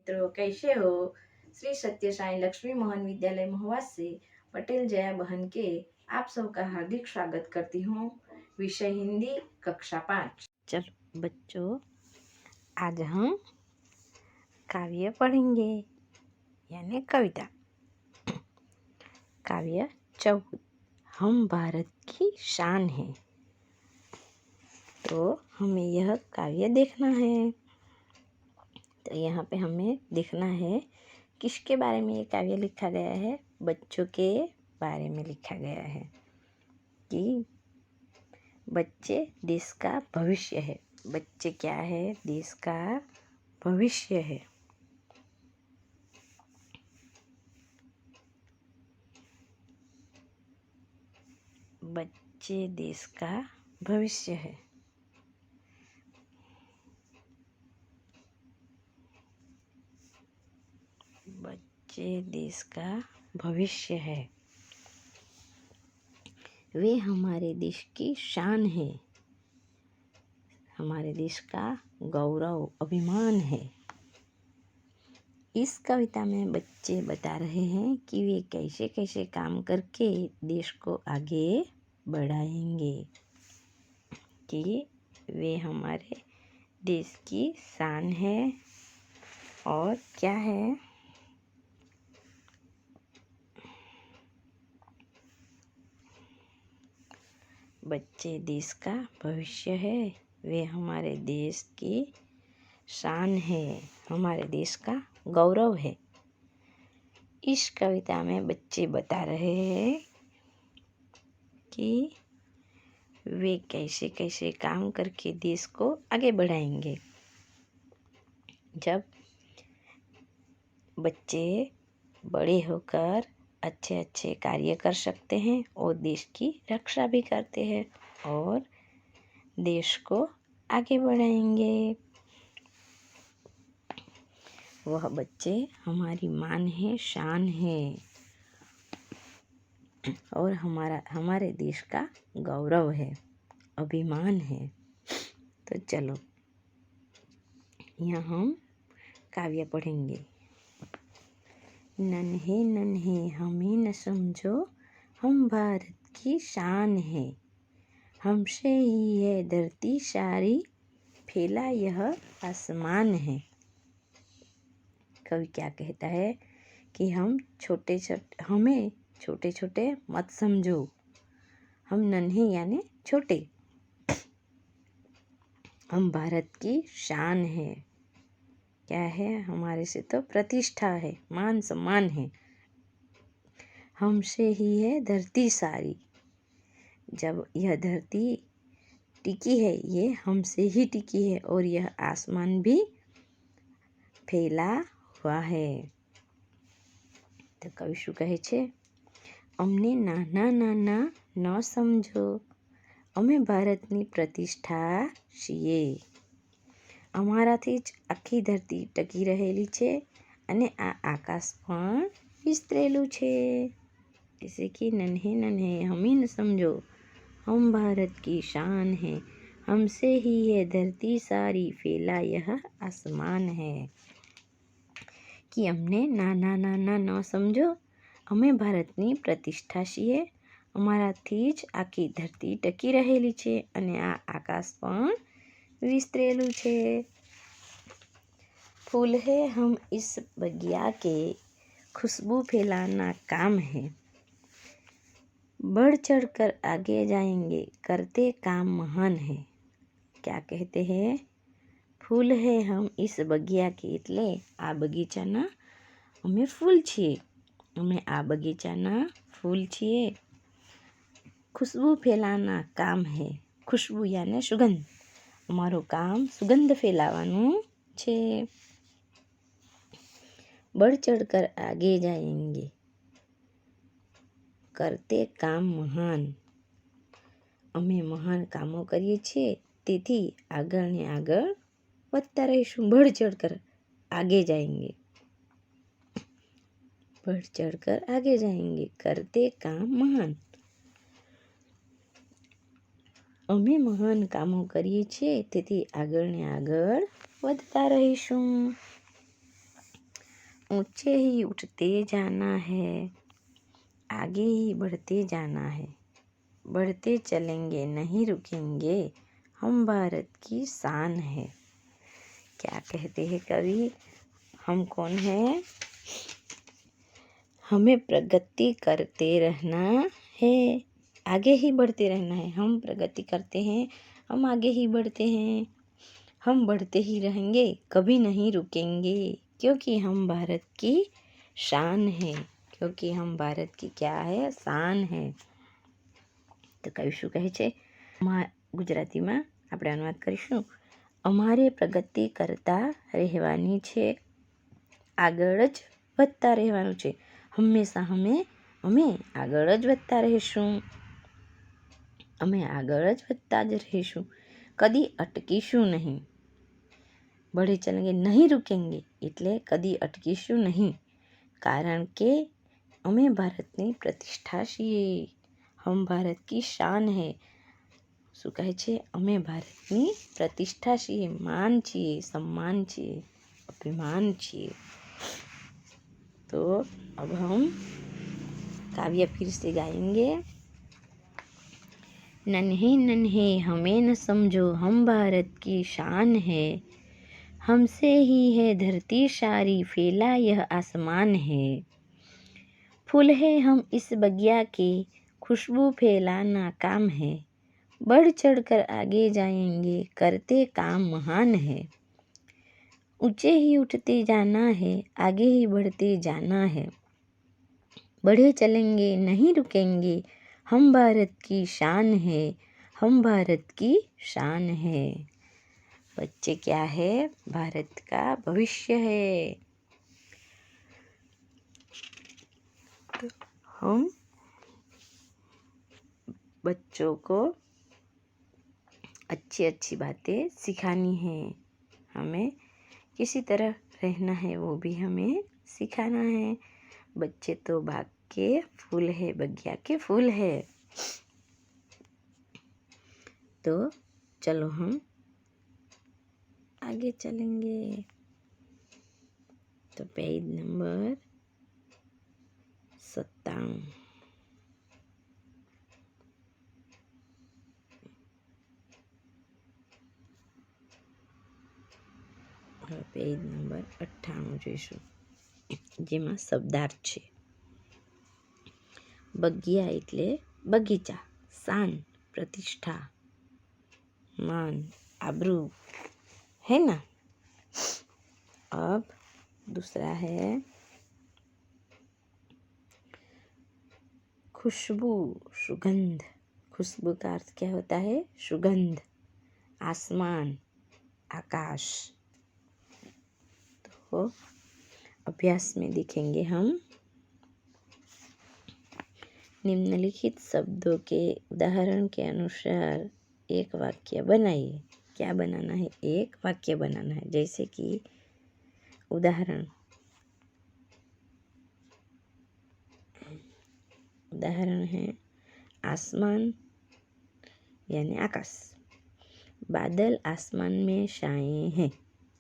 मित्रों, कैसे हो। श्री सत्य साई लक्ष्मी मोहन विद्यालय महुआ से पटेल जया बहन के आप सबका हार्दिक स्वागत करती हूँ। विषय हिंदी, कक्षा 5। चलो बच्चों, आज हम काव्य पढ़ेंगे, यानी कविता। काव्य 14, हम भारत की शान है। तो हमें यह काव्य देखना है। तो यहाँ पे हमें देखना है किसके बारे में ये काव्य लिखा गया है। बच्चों के बारे में लिखा गया है कि बच्चे देश का भविष्य है। बच्चे क्या है? देश का भविष्य है। बच्चे देश का भविष्य है। बच्चे देश का भविष्य है। वे हमारे देश की शान है, हमारे देश का गौरव, अभिमान है। इस कविता में बच्चे बता रहे हैं कि वे कैसे कैसे काम करके देश को आगे बढ़ाएंगे, कि वे हमारे देश की शान है। और क्या है? बच्चे देश का भविष्य है, वे हमारे देश की शान है, हमारे देश का गौरव है। इस कविता में बच्चे बता रहे हैं कि वे कैसे कैसे काम करके देश को आगे बढ़ाएंगे। जब बच्चे बड़े होकर अच्छे अच्छे कार्य कर सकते हैं और देश की रक्षा भी करते हैं और देश को आगे बढ़ाएंगे। वह बच्चे हमारी मान है, शान है और हमारे देश का गौरव है, अभिमान है। तो चलो यहाँ हम काव्य पढ़ेंगे। नन्हे नन्हे हमें न समझो, हम भारत की शान है। हमसे ही है धरती सारी, फैला यह आसमान है। कवि क्या कहता है कि हमें छोटे छोटे मत समझो। हम नन्हे यानी छोटे, हम भारत की शान है। क्या है? हमारे से तो प्रतिष्ठा है, मान सम्मान है। हमसे ही है धरती सारी। जब यह धरती टिकी है, ये हमसे ही टिकी है और यह आसमान भी फैला हुआ है। तो कवि શું કહે છે? અમને નાના નાના ન સમજો, અમે ભારતની પ્રતિષ્ઠા છીએ। અમારાથી જ આખી ધરતી ટકી રહેલી છે અને આ આકાશ પણ વિસ્તરેલું છે। जैसे कि नन्हे नन्हे हमें न समझो, हम भारत की शान है। हमसे ही है धरती सारी, फैला यह आसमान है। कि અમને નાના નાના ન સમજો, અમે ભારતની પ્રતિષ્ઠા છીએ। અમારાથી જ આખી ધરતી ટકી રહેલી છે અને આ આકાશ પણ વિસ્તરેલું છે। फूल है हम इस बगिया के, खुशबू फैलाना काम है। बढ़ चढ़ कर आगे जाएंगे, करते काम महान है। क्या कहते हैं? फूल है हम इस बगिया के, એટલે આ બગીચાના અમે ફૂલ છીએ। અમે આ બગીચાના ફૂલ છીએ। खुशबू फैलाना काम है। खुशबू यानी सुगंध। અમારું કામ સુગંધ ફેલાવાનું છે। बढ़ चढ़ कर आगे जाएंगे, करते काम महान। અમે મહાન કામો કરીએ છીએ, તેથી આગળ ને આગળ વધતા રહીશું। बढ़ चढ़ कर आगे जाएंगे, बढ़ चढ़ कर आगे जाएंगे, करते काम महान। અમે મહાન કામો કરીએ છીએ, તેથી આગળ ને આગળ વધતા રહીશું। ऊंचे ही उठते जाना है, आगे ही बढ़ते जाना है, बढ़ते चलेंगे नहीं रुकेंगे, हम भारत की शान है। क्या कहते हैं कवि? हम कौन हैं? हमें प्रगति करते रहना है, आगे ही बढ़ते रहना है। हम प्रगति करते हैं, हम आगे ही बढ़ते हैं, हम बढ़ते ही रहेंगे, कभी नहीं रुकेंगे, क्योंकि हम भारत की शान है। क्योंकि हम भारत की क्या है? शान है। તો કવિ શું કહે છે? ગુજરાતીમાં આપણે અનુવાદ કરીશું. અમારે પ્રગતિ કરતા રહેવાની છે, આગળ જ વધતા રહેવાનું છે. હંમેશા અમે આગળ જ વધતા રહીશું. અમે આગળ જ વધતા જ રહીશું. કદી અટકીશું નહીં. बढ़े चलेंगे नहीं रुकेंगे એટલે કદી અટકીશું નહીં. કારણ કે અમે ભારતની પ્રતિષ્ઠા છીએ. हम भारत की शान है. શું કહે છે? અમે ભારતની પ્રતિષ્ઠા છીએ, માન છીએ, सम्मान છીએ, अभिमान છીએ. तो अब हम काव्य फिर से गाएंगे. नन्हे नन्हे हमें न समझो, हम भारत की शान है, हमसे ही है धरती सारी, फैला यह आसमान है. फूल है हम इस बगिया के, खुशबू फैलाना काम है, बढ़ चढ़ कर आगे जाएंगे, करते काम महान है. ऊंचे ही उठते जाना है, आगे ही बढ़ते जाना है, बढ़े चलेंगे नहीं रुकेंगे, हम भारत की शान है, हम भारत की शान है. बच्चे क्या है? भारत का भविष्य है. तो हम बच्चों को अच्छी अच्छी बातें सिखानी है. हमें किसी तरह रहना है वो भी हमें सिखाना है. बच्चे तो बाग के फूल है, बगिया के फूल है. तो चलो हम आगे चलेंगे. तो पेज नंबर 97. પેજ નંબર 98 જોઈશું, જેમાં શબ્દાર્થ છે. બગિયા એટલે બગીચા, શાન प्रतिष्ठा, मान, आबरू, है ना. अब दूसरा है खुशबू, सुगंध. खुशबू का अर्थ क्या होता है? सुगंध. आसमान, आकाश. तो अभ्यास में देखेंगे हम. निम्नलिखित शब्दों के उदाहरण के अनुसार एक वाक्य बनाइए. क्या बनाना है? एक वाक्य बनाना है. जैसे कि उदाहरण है आसमान यानी आकाश. बादल आसमान में छाए हैं,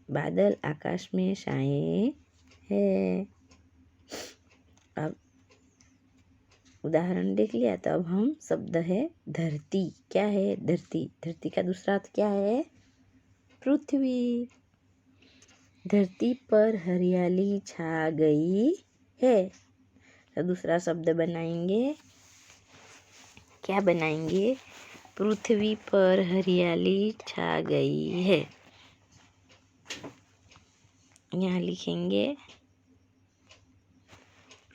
बादल आकाश में छाए हैं. अब उदाहरण देख लिया. तो अब हम शब्द है धरती. क्या है? धरती. धरती का दूसरा अर्थ क्या है? पृथ्वी. धरती पर हरियाली छा गई है. तो दूसरा शब्द बनाएंगे. क्या बनाएंगे? पृथ्वी पर हरियाली छा गई है. यहाँ लिखेंगे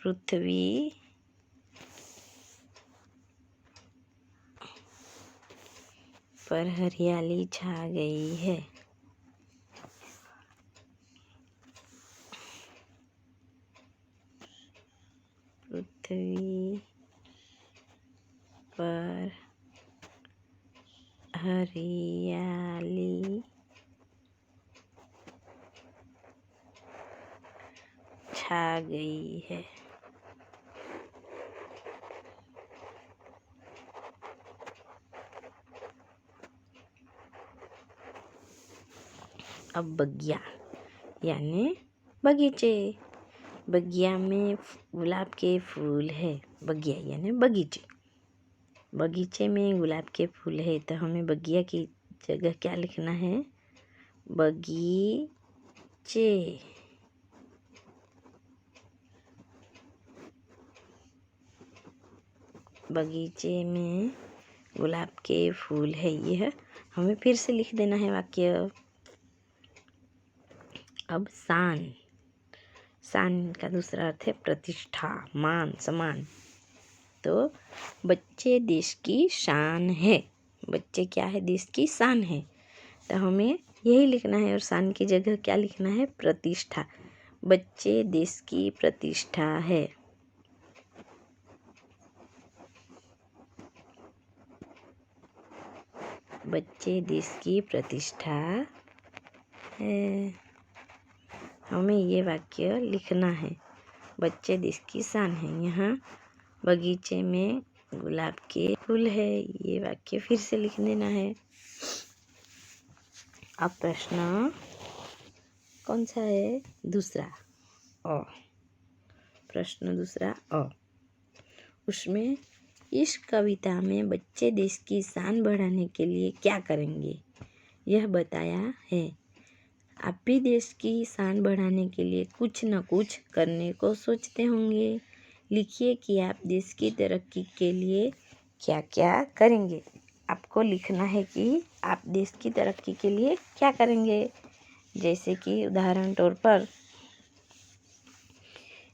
पृथ्वी पर हरियाली छा गई है. पृथ्वी पर हरियाली छा गई है. अब बगिया यानी बगीचे. बगिया में गुलाब के फूल है। बगिया यानी बगीचे। बगीचे में गुलाब के फूल है, तो हमें बगिया की जगह क्या लिखना है? बगीचे। बगीचे में गुलाब के फूल है, यह हमें फिर से लिख देना है वाक्य। अब शान। शान का दूसरा अर्थ है प्रतिष्ठा, मान, सम्मान। तो बच्चे देश की शान है। बच्चे क्या है? देश की शान है। तो हमें यही लिखना है, और शान की जगह क्या लिखना है? प्रतिष्ठा। बच्चे देश की प्रतिष्ठा है। बच्चे देश की प्रतिष्ठा है। हमें ये वाक्य लिखना है। बच्चे देश की शान है। यहाँ बगीचे में गुलाब के फूल है, ये वाक्य फिर से लिख देना है। अब प्रश्न कौन सा है? दूसरा अ। प्रश्न दूसरा अ। उसमें इस कविता में बच्चे देश की शान बढ़ाने के लिए क्या करेंगे, यह बताया है। आप भी देश की शान बढ़ाने के लिए कुछ न कुछ करने को सोचते होंगे। लिखिए कि आप देश की तरक्की के लिए क्या क्या करेंगे। आपको लिखना है कि आप देश की तरक्की के लिए क्या करेंगे। जैसे कि उदाहरण तौर पर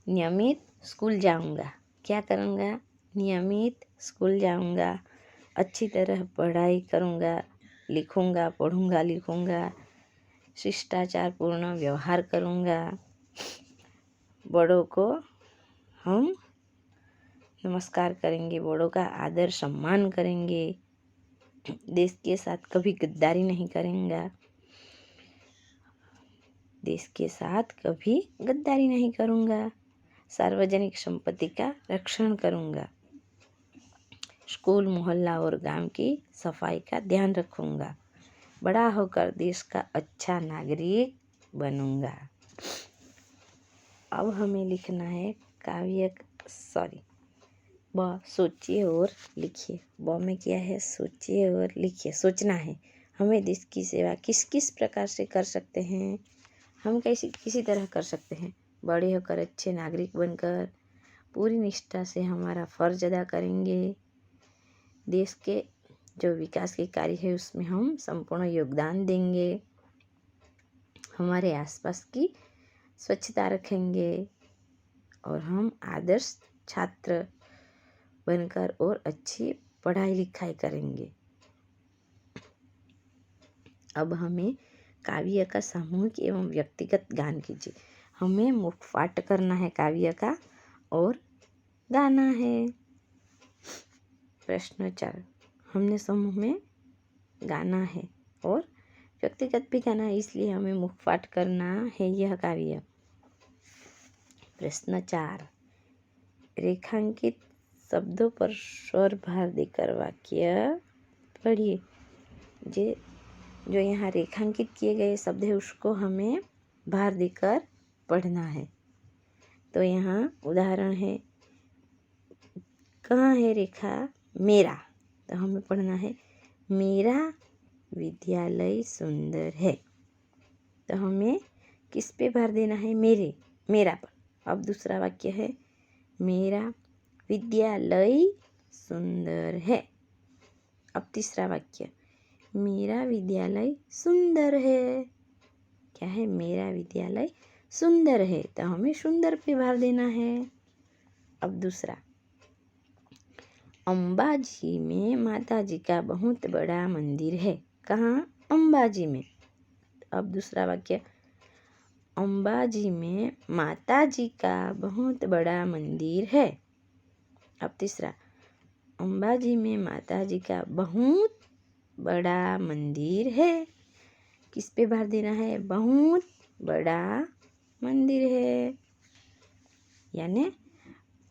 नियमित स्कूल जाऊंगा। क्या करूंगा? नियमित स्कूल जाऊंगा। अच्छी तरह पढ़ाई करूंगा, लिखूंगा, पढ़ूंगा, लिखूंगा। शिष्टाचार पूर्ण व्यवहार करूंगा। बड़ों को हम नमस्कार करेंगे, बड़ों का आदर सम्मान करेंगे। देश के साथ कभी गद्दारी नहीं करेंगे। देश के साथ कभी गद्दारी नहीं करूंगा। सार्वजनिक संपत्ति का रक्षण करूंगा। स्कूल, मोहल्ला और गांव की सफाई का ध्यान रखूंगा। बड़ा होकर देश का अच्छा नागरिक बनूंगा। अब हमें लिखना है ब। सोचिए और लिखिए। ब में क्या है? सोचिए और लिखिए। सोचना है हमें देश की सेवा किस किस प्रकार से कर सकते हैं। हम किसी तरह कर सकते हैं। बड़े होकर अच्छे नागरिक बनकर पूरी निष्ठा से हमारा फर्ज अदा करेंगे। देश के जो विकास के कार्य है उसमें हम संपूर्ण योगदान देंगे। हमारे आसपास की स्वच्छता रखेंगे और हम आदर्श छात्र बनकर और अच्छी पढ़ाई लिखाई करेंगे। अब हमें काव्य का सामूहिक एवं व्यक्तिगत गान कीजिए। हमें मुख पाठ करना है काव्य का और गाना है। प्रश्न 4। हमने समूह में गाना है और व्यक्तिगत भी गाना है, इसलिए हमें मुख पाठ करना है यह काव्य। प्रश्न 4। रेखांकित शब्दों पर स्वर भार देकर वाक्य पढ़िए। जो यहाँ रेखांकित किए गए शब्द है उसको हमें भार देकर पढ़ना है। तो यहाँ उदाहरण है, कहाँ है रेखा? मेरा। तो हमें पढ़ना है मेरा विद्यालय सुंदर है। तो हमें किस पे भार देना है? मेरा पर। अब दूसरा वाक्य है मेरा विद्यालय सुंदर है। अब तीसरा वाक्य मेरा विद्यालय सुंदर है। क्या है? मेरा विद्यालय सुंदर है, तो हमें सुंदर पे भार देना है। अब दूसरा, अंबाजी में माताजी का बहुत बड़ा मंदिर है। कहाँ? अंबाजी में। अब दूसरा वाक्य, अंबाजी में माताजी का बहुत बड़ा मंदिर है। अब तीसरा, अंबाजी में माताजी का बहुत बड़ा मंदिर है। किस पे भार देना है? बहुत बड़ा मंदिर है। यानी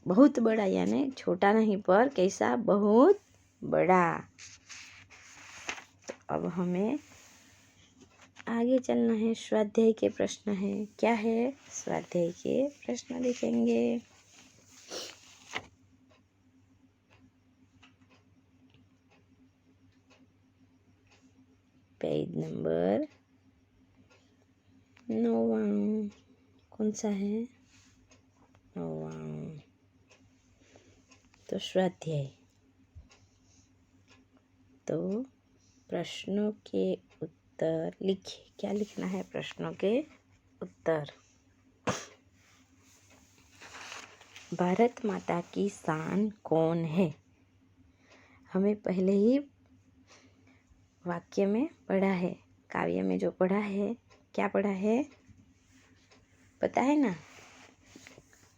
बहुत बड़ा, यानी छोटा नहीं पर कैसा? बहुत बड़ा। तो अब हमें आगे चलना है। स्वाध्याय के प्रश्न है। क्या है? स्वाध्याय के प्रश्न देखेंगे। पेज नंबर 9 कौन सा है? 9। तो स्वाध्याय। तो प्रश्नों के उत्तर लिखिए। क्या लिखना है? प्रश्नों के उत्तर। भारत माता की शान कौन है? हमें पहले ही वाक्य में पढ़ा है, काव्य में जो पढ़ा है। क्या पढ़ा है? पता है ना?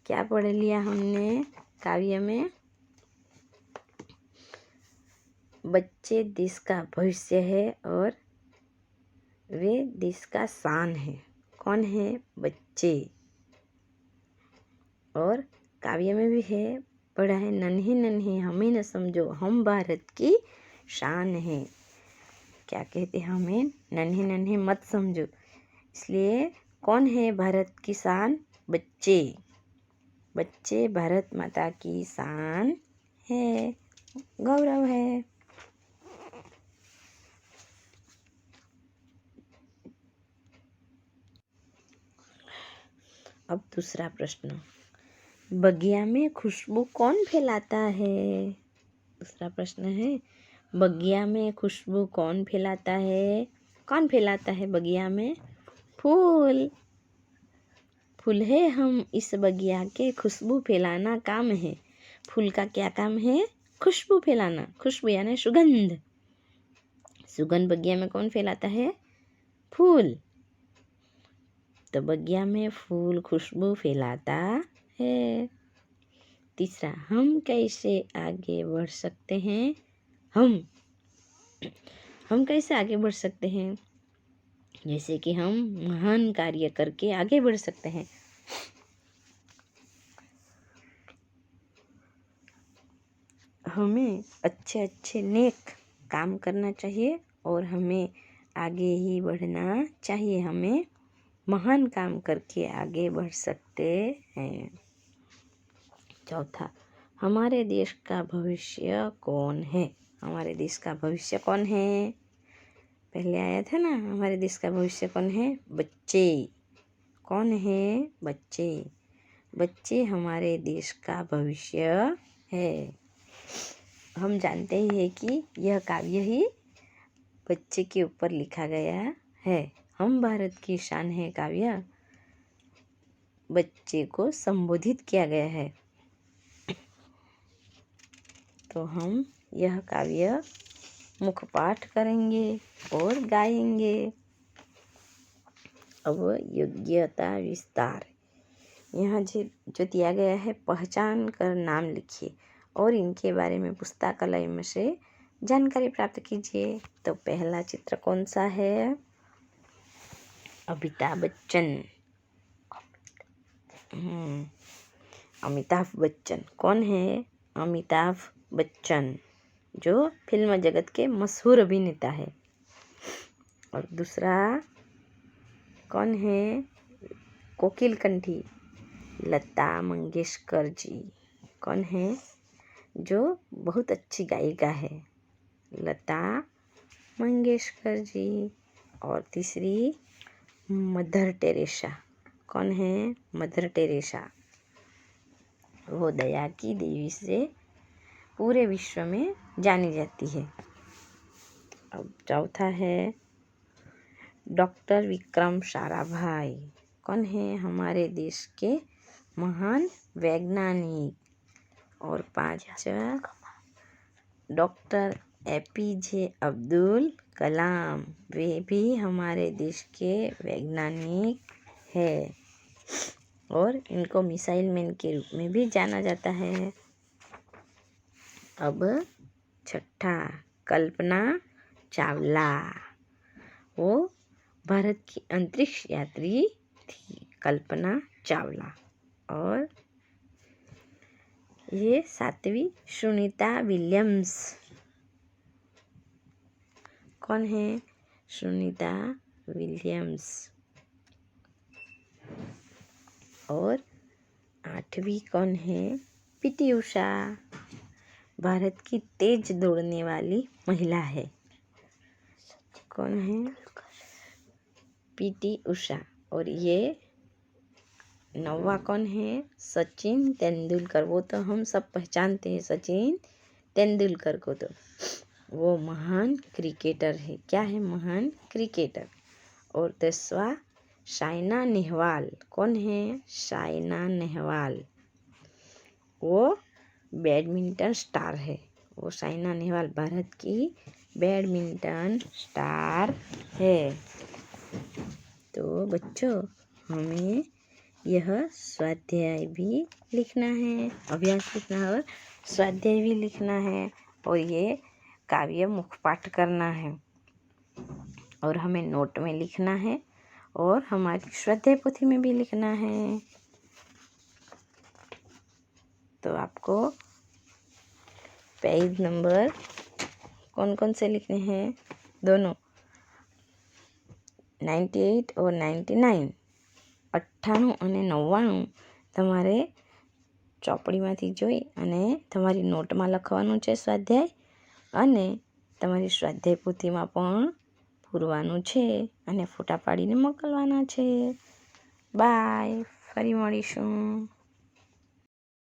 क्या पढ़ लिया हमने काव्य में? बच्चे देश का भविष्य है और वे देश का शान है। कौन है? बच्चे। और काव्य में भी है, पढ़ा है, नन्हे नन्हे हमें न समझो, हम भारत की शान है। क्या कहते हैं? हमें नन्हे नन्हे मत समझो। इसलिए कौन है भारत की शान? बच्चे। बच्चे भारत माता की शान है, गौरव है। अब दूसरा प्रश्न। बगिया में खुशबू कौन फैलाता है? दूसरा प्रश्न है, बगिया में खुशबू कौन फैलाता है? कौन फैलाता है बगिया में? फूल। फूल है हम इस बगिया के, खुशबू फैलाना काम है। फूल का क्या काम है? खुशबू फैलाना। खुशबू यानी सुगंध। सुगंध बगिया में कौन फैलाता है? फूल। तो बगिया में फूल खुशबू फैलाता है। तीसरा, हम कैसे आगे बढ़ सकते हैं? हम कैसे आगे बढ़ सकते हैं? जैसे कि हम महान कार्य करके आगे बढ़ सकते हैं। हमें अच्छे अच्छे नेक काम करना चाहिए और हमें आगे ही बढ़ना चाहिए। हमें महान काम करके आगे बढ़ सकते हैं। चौथा, हमारे देश का भविष्य कौन है? हमारे देश का भविष्य कौन है? पहले आया था ना, हमारे देश का भविष्य कौन है? बच्चे। कौन है? बच्चे। बच्चे हमारे देश का भविष्य है। हम जानते ही है कि यह काव्य ही बच्चे के ऊपर लिखा गया है। हम भारत की शान है काव्य बच्चे को संबोधित किया गया है। तो हम यह काव्य मुखपाठ करेंगे और गाएंगे। अब योग्यता विस्तार। यहाँ जो दिया गया है, पहचान कर नाम लिखिए और इनके बारे में पुस्तकालय में से जानकारी प्राप्त कीजिए। तो पहला चित्र कौन सा है? अमिताभ बच्चन। अमिताभ बच्चन कौन है? अमिताभ बच्चन जो फिल्म जगत के मशहूर अभिनेता है। और दूसरा कौन है? कोकिल कंठी लता मंगेशकर जी। कौन है? जो बहुत अच्छी गायिका है, लता मंगेशकर जी। और तीसरी मदर टेरेसा। कौन है? Mother Teresa. वो दया की देवी से पूरे विश्व में जानी जाती है। अब चौथा है डॉक्टर विक्रम साराभाई। कौन है? हमारे देश के महान वैज्ञानिक। और पांचवा डॉक्टर APJ अब्दुल कलाम। वे भी हमारे देश के वैज्ञानिक है और इनको मिसाइल मैन के रूप में भी जाना जाता है। अब छठा, कल्पना चावला। वो भारत की अंतरिक्ष यात्री थी, कल्पना चावला। और ये सातवीं, सुनीता विलियम्स। कौन है? सुनीता विलियम्स। और 8वीं कौन है? पीटी उषा। भारत की तेज दौड़ने वाली महिला है। कौन है? पीटी उषा। और ये 9वां कौन है? सचिन तेंदुलकर। वो तो हम सब पहचानते हैं सचिन तेंदुलकर को, तो वो महान क्रिकेटर है। क्या है? महान क्रिकेटर। और 10वां साइना नेहवाल। कौन है? साइना नेहवाल। वो बैडमिंटन स्टार है। वो साइना नेहवाल भारत की बैडमिंटन स्टार है। तो बच्चों, हमें यह स्वाध्याय भी लिखना है, अभ्यास लिखना है और स्वाध्याय भी लिखना है, और ये काव्य मुखपाठ करना है, और हमें नोट में लिखना है, और हमारी स्वाध्याय पोथी में भी लिखना है। तो आपको पेज नंबर कौन कौन से लिखने हैं? दोनों, 98 और 99, 98 અને 99 તમારે ચોપડીમાંથી જોઈ અને તમારી નોટમાં લખવાનું છે સ્વાધ્યાય, અને તમારી સ્વાધ્યાય પોથીમાં પણ પૂરવાનું છે, અને ફોટા પાડીને મોકલવાના છે. બાય, ફરી મળીશું.